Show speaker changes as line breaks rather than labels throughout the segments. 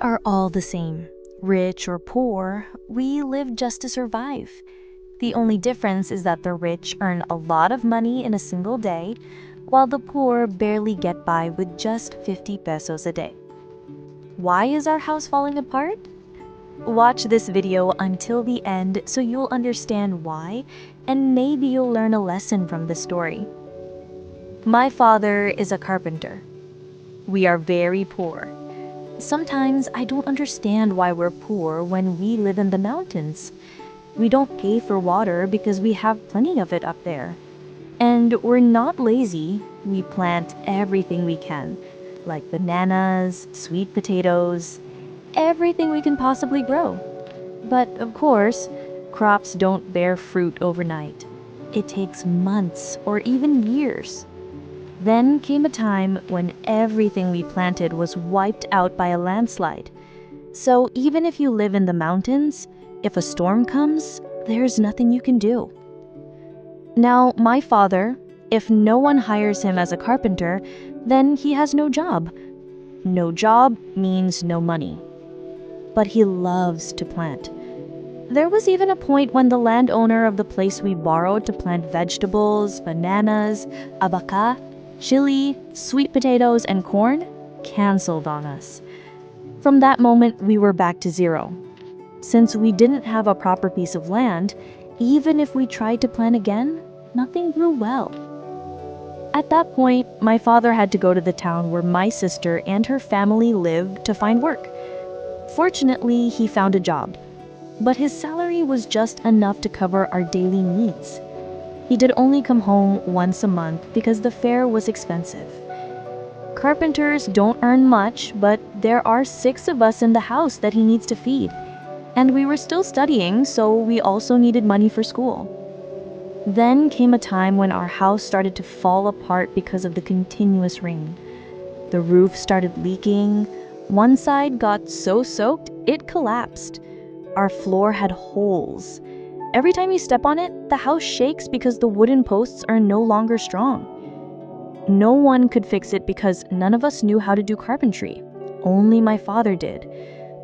are all the same. Rich or poor, we live just to survive. The only difference is that the rich earn a lot of money in a single day, while the poor barely get by with just 50 pesos a day. Why is our house falling apart? Watch this video until the end so you'll understand why, and maybe you'll learn a lesson from the story. My father is a carpenter. We are very poor. Sometimes I don't understand why we're poor when we live in the mountains. We don't pay for water because we have plenty of it up there. And we're not lazy. We plant everything we can, like bananas, sweet potatoes, everything we can possibly grow. But of course, crops don't bear fruit overnight. It takes months or even years. Then came a time when everything we planted was wiped out by a landslide. So even if you live in the mountains, if a storm comes, there's nothing you can do. Now, my father, if no one hires him as a carpenter, then he has no job. No job means no money. But he loves to plant. There was even a point when the landowner of the place we borrowed to plant vegetables, bananas, abaca, chili, sweet potatoes, and corn canceled on us. From that moment, we were back to zero. Since we didn't have a proper piece of land, even if we tried to plant again, nothing grew well. At that point, my father had to go to the town where my sister and her family lived to find work. Fortunately, he found a job, but his salary was just enough to cover our daily needs. He did only come home once a month because the fare was expensive. Carpenters don't earn much, but there are 6 of us in the house that he needs to feed. And we were still studying, so we also needed money for school. Then came a time when our house started to fall apart because of the continuous rain. The roof started leaking. One side got so soaked, it collapsed. Our floor had holes. Every time you step on it, the house shakes because the wooden posts are no longer strong. No one could fix it because none of us knew how to do carpentry. Only my father did.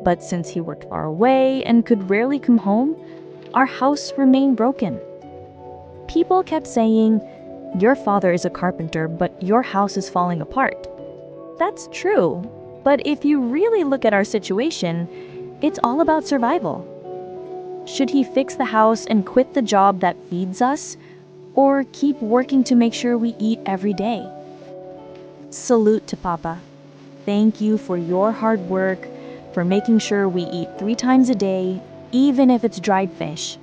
But since he worked far away and could rarely come home, our house remained broken. People kept saying, "Your father is a carpenter, but your house is falling apart." That's true. But if you really look at our situation, it's all about survival. Should he fix the house and quit the job that feeds us, or keep working to make sure we eat every day? Salute to Papa. Thank you for your hard work, for making sure we eat 3 times a day, even if it's dried fish.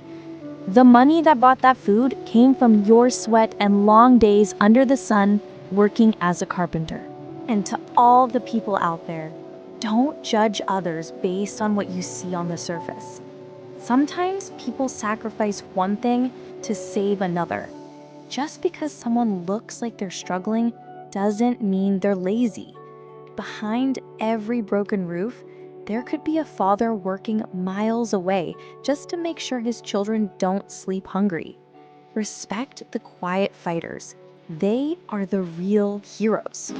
The money that bought that food came from your sweat and long days under the sun working as a carpenter. And to all the people out there, don't judge others based on what you see on the surface. Sometimes people sacrifice one thing to save another. Just because someone looks like they're struggling doesn't mean they're lazy. Behind every broken roof, there could be a father working miles away just to make sure his children don't sleep hungry. Respect the quiet fighters. They are the real heroes.